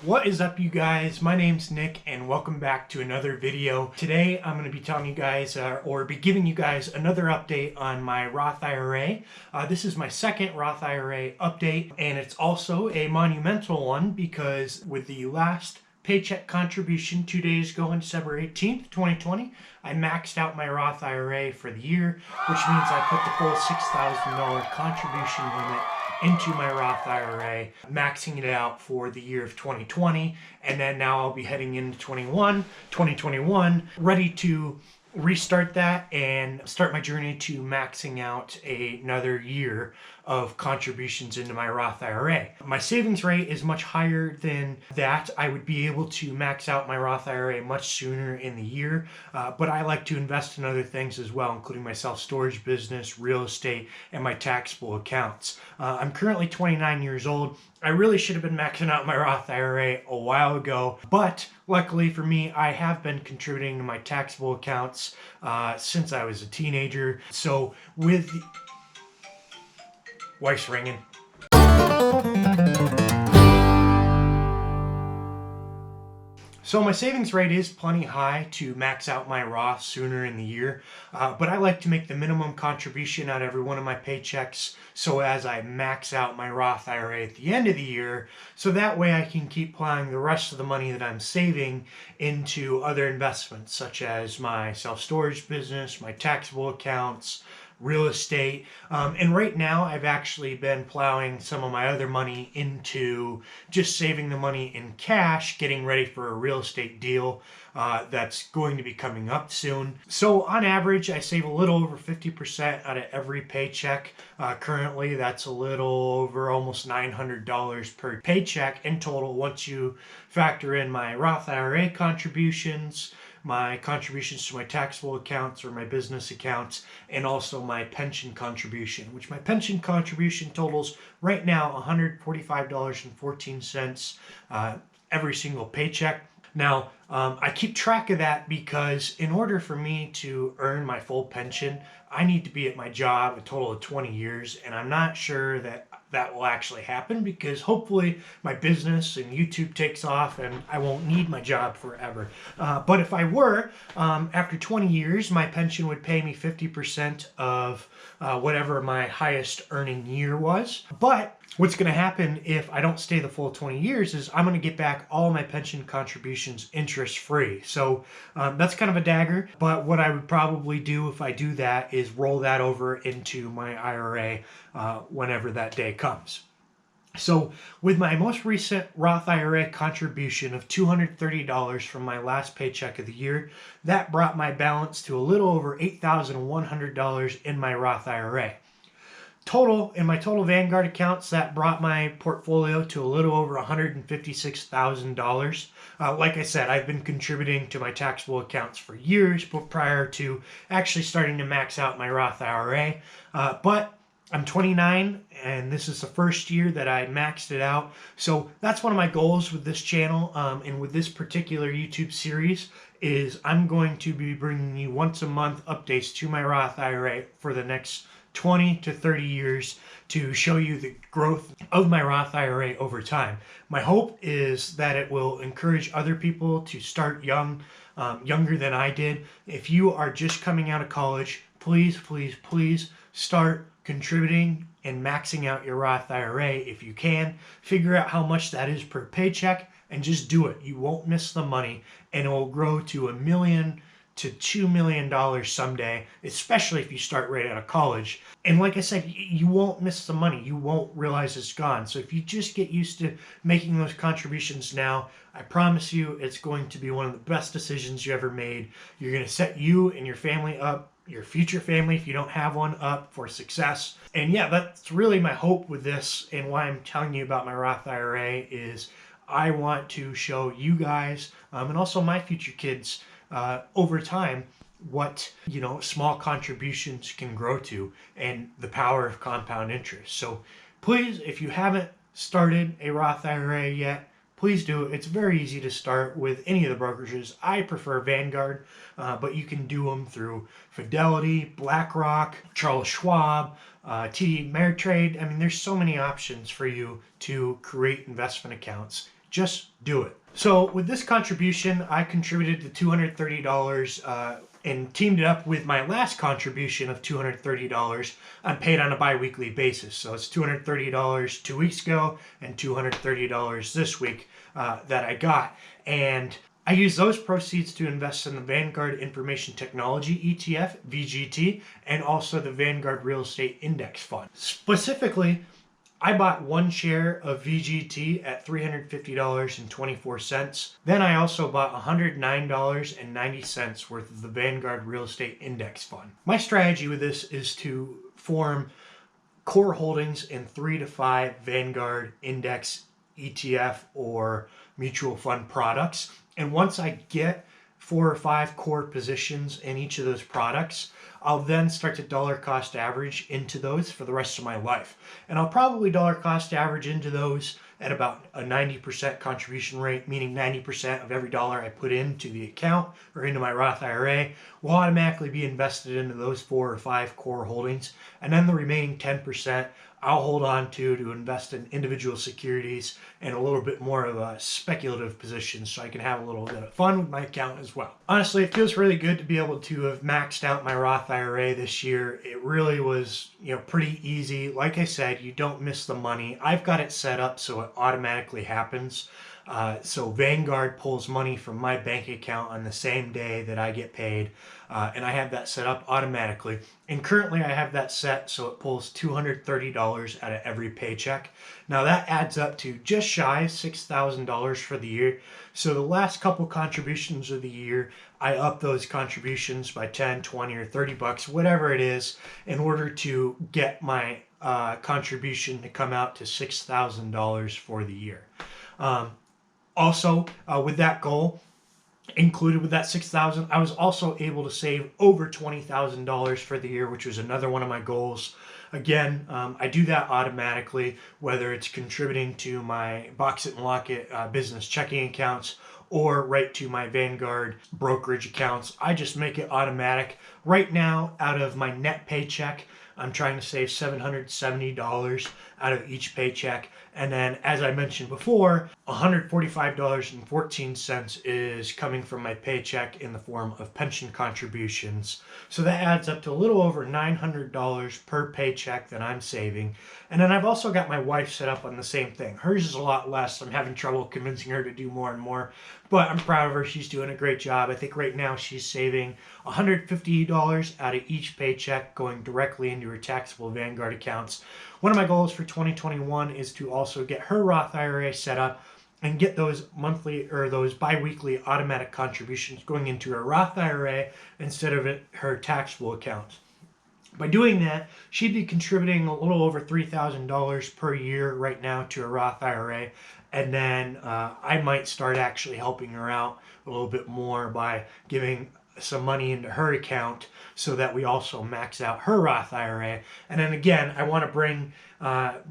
What is up, you guys? My name's Nick and welcome back to another video. Today I'm going to be telling you guys or be giving you guys another update on my Roth IRA. This is my second Roth IRA update, and it's also a monumental one because with the last paycheck contribution 2 days ago on December 18th, 2020, I maxed out my Roth IRA for the year, which means I put the full $6,000 contribution limit into my Roth IRA, maxing it out for the year of 2020, and then now I'll be heading into 2021, ready to restart that and start my journey to maxing out another year of contributions into my Roth IRA. My savings rate is much higher than that. I would be able to max out my Roth IRA much sooner in the year, but I like to invest in other things as well, including my self-storage business, real estate, and my taxable accounts. I'm currently 29 years old. I really should have been maxing out my Roth IRA a while ago, but luckily for me, I have been contributing to my taxable accounts since I was a teenager. So with wife's ringing. So my savings rate is plenty high to max out my Roth sooner in the year, but I like to make the minimum contribution out of every one of my paychecks so as I max out my Roth IRA at the end of the year, so that way I can keep plowing the rest of the money that I'm saving into other investments such as my self-storage business, my taxable accounts, real estate, and right now I've actually been plowing some of my other money into just saving the money in cash, getting ready for a real estate deal that's going to be coming up soon. So on average, I save a little over 50% out of every paycheck. Currently, that's a little over almost $900 per paycheck in total once you factor in my Roth IRA contributions, my contributions to my taxable accounts or my business accounts, and also my pension contribution, which my pension contribution totals right now $145.14 every single paycheck. Now, I keep track of that because in order for me to earn my full pension, I need to be at my job a total of 20 years, and I'm not sure that that will actually happen because hopefully my business and YouTube takes off and I won't need my job forever. But if I were, after 20 years, my pension would pay me 50% of whatever my highest earning year was. But what's going to happen if I don't stay the full 20 years is I'm going to get back all my pension contributions interest free. So that's kind of a dagger, but what I would probably do if I do that is roll that over into my IRA whenever that day comes. So with my most recent Roth IRA contribution of $230 from my last paycheck of the year, that brought my balance to a little over $8,100 in my Roth IRA. In my total Vanguard accounts, that brought my portfolio to a little over $156,000. Like I said, I've been contributing to my taxable accounts for years, but prior to actually starting to max out my Roth IRA. But I'm 29 and this is the first year that I maxed it out. So that's one of my goals with this channel and with this particular YouTube series is I'm going to be bringing you once a month updates to my Roth IRA for the next 20 to 30 years to show you the growth of my Roth IRA over time. My hope is that it will encourage other people to start young, younger than I did. If you are just coming out of college, please, please, please start contributing and maxing out your Roth IRA if you can. Figure out how much that is per paycheck and just do it. You won't miss the money, and it will grow to $1 million to $2 million someday, especially if you start right out of college. And like I said, you won't miss the money. You won't realize it's gone. So if you just get used to making those contributions now, I promise you it's going to be one of the best decisions you ever made. You're going to set you and your family up, your future family, if you don't have one, up for success. And yeah, that's really my hope with this, and why I'm telling you about my Roth IRA is I want to show you guys and also my future kids over time what small contributions can grow to and the power of compound interest. So please, if you haven't started a Roth IRA yet, please do it. It's very easy to start with any of the brokerages. I prefer Vanguard, but you can do them through Fidelity, BlackRock, Charles Schwab, TD Ameritrade. I mean, there's so many options for you to create investment accounts. Just do it. So with this contribution, I contributed the $230 and teamed it up with my last contribution of $230. I'm paid on a bi-weekly basis. So it's $230 2 weeks ago and $230 this week that I got. And I use those proceeds to invest in the Vanguard Information Technology ETF, VGT, and also the Vanguard Real Estate Index Fund. Specifically, I bought one share of VGT at $350.24. Then I also bought $109.90 worth of the Vanguard Real Estate Index Fund. My strategy with this is to form core holdings in 3 to 5 Vanguard Index ETF or mutual fund products. And once I get 4 or 5 core positions in each of those products, I'll then start to dollar cost average into those for the rest of my life. And I'll probably dollar cost average into those at about a 90% contribution rate, meaning 90% of every dollar I put into the account or into my Roth IRA will automatically be invested into those 4 or 5 core holdings. And then the remaining 10% I'll hold on to invest in individual securities and a little bit more of a speculative position so I can have a little bit of fun with my account as well. Honestly, it feels really good to be able to have maxed out my Roth IRA this year. It really was, pretty easy. Like I said, you don't miss the money. I've got it set up so it automatically happens. So Vanguard pulls money from my bank account on the same day that I get paid, and I have that set up automatically. And currently I have that set so it pulls $230 out of every paycheck. Now that adds up to just shy of $6,000 for the year. So the last couple contributions of the year, I up those contributions by 10, 20, or 30 bucks, whatever it is, in order to get my contribution to come out to $6,000 for the year. Also, with that goal, included with that $6,000, I was also able to save over $20,000 for the year, which was another one of my goals. Again, I do that automatically, whether it's contributing to my Boxit-N-Lockit business checking accounts or right to my Vanguard brokerage accounts. I just make it automatic. Right now, out of my net paycheck, I'm trying to save $770 out of each paycheck. And then, as I mentioned before, $145.14 is coming from my paycheck in the form of pension contributions. So that adds up to a little over $900 per paycheck that I'm saving. And then I've also got my wife set up on the same thing. Hers is a lot less. I'm having trouble convincing her to do more and more, but I'm proud of her. She's doing a great job. I think right now she's saving $150 out of each paycheck going directly into her taxable Vanguard accounts. One of my goals for 2021 is to also get her Roth IRA set up and get those monthly or those bi-weekly automatic contributions going into her Roth IRA instead of her taxable accounts. By doing that, she'd be contributing a little over $3,000 per year right now to a Roth IRA. And then I might start actually helping her out a little bit more by giving some money into her account so that we also max out her Roth IRA. And then again, I want to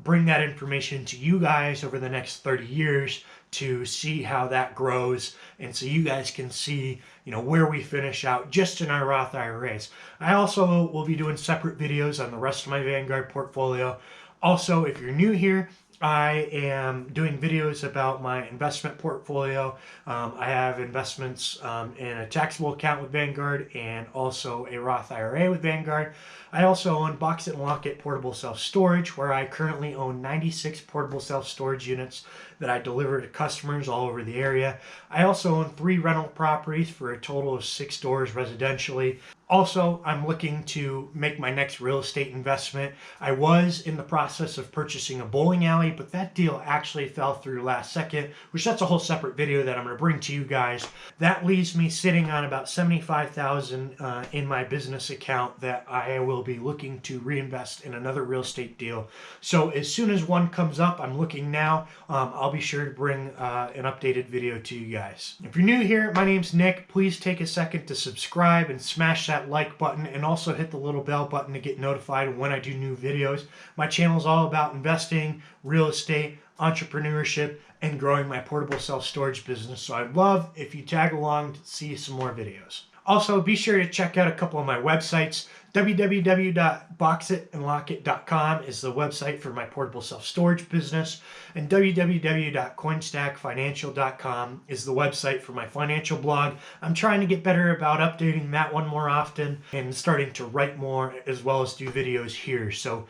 bring that information to you guys over the next 30 years to see how that grows and so you guys can see where we finish out just in our Roth IRAs. I also will be doing separate videos on the rest of my Vanguard portfolio. Also, if you're new here, I am doing videos about my investment portfolio. I have investments in a taxable account with Vanguard and also a Roth IRA with Vanguard. I also own Boxit-N-Lockit portable self-storage, where I currently own 96 portable self-storage units that I deliver to customers all over the area. I also own 3 rental properties for a total of 6 stores residentially. Also, I'm looking to make my next real estate investment. I was in the process of purchasing a bowling alley, but that deal actually fell through last second, which that's a whole separate video that I'm going to bring to you guys. That leaves me sitting on about $75,000 in my business account that I will be looking to reinvest in another real estate deal. So as soon as one comes up, I'm looking now. I'll be sure to bring an updated video to you guys. If you're new here, my name's Nick. Please take a second to subscribe and smash that like button and also hit the little bell button to get notified when I do new videos. My channel is all about investing, real estate, entrepreneurship, and growing my portable self-storage business. So I'd love if you tag along to see some more videos. Also, be sure to check out a couple of my websites, www.boxit-and-lockit.com is the website for my portable self-storage business, and www.coinstackfinancial.com is the website for my financial blog. I'm trying to get better about updating that one more often and starting to write more as well as do videos here. So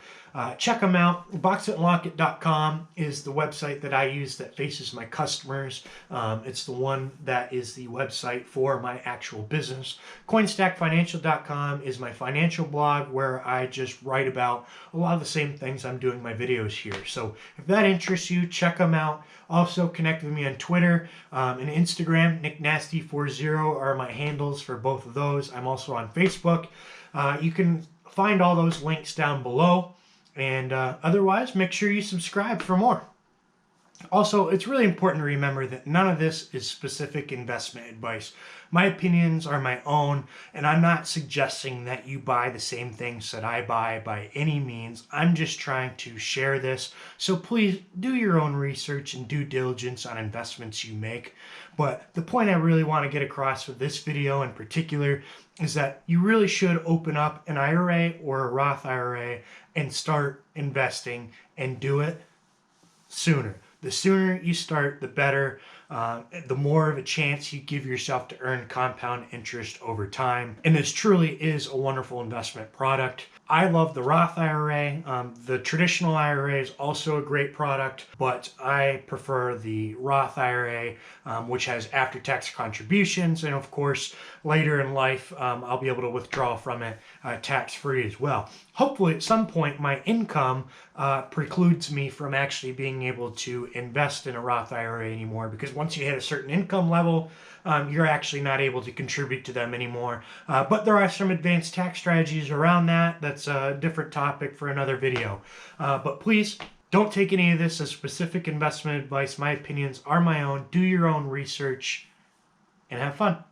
check them out. Boxit-N-Lockit.com is the website that I use that faces my customers. It's the one that is the website for my actual business. Coinstackfinancial.com is my financial blog where I just write about a lot of the same things I'm doing my videos here. So if that interests you, check them out. Also connect with me on Twitter and Instagram. NickNasty40 are my handles for both of those. I'm also on Facebook. You can find all those links down below. And otherwise, make sure you subscribe for more. Also, it's really important to remember that none of this is specific investment advice. My opinions are my own, and I'm not suggesting that you buy the same things that I buy by any means. I'm just trying to share this. So please do your own research and due diligence on investments you make. But the point I really want to get across with this video in particular is that you really should open up an IRA or a Roth IRA and start investing, and do it sooner. The sooner you start, the better. The more of a chance you give yourself to earn compound interest over time. And this truly is a wonderful investment product. I love the Roth IRA. The traditional IRA is also a great product, but I prefer the Roth IRA, which has after-tax contributions. And of course, later in life, I'll be able to withdraw from it tax-free as well. Hopefully, at some point, my income precludes me from actually being able to invest in a Roth IRA anymore, because once you hit a certain income level, you're actually not able to contribute to them anymore. But there are some advanced tax strategies around that. That's a different topic for another video. But please, don't take any of this as specific investment advice. My opinions are my own. Do your own research and have fun.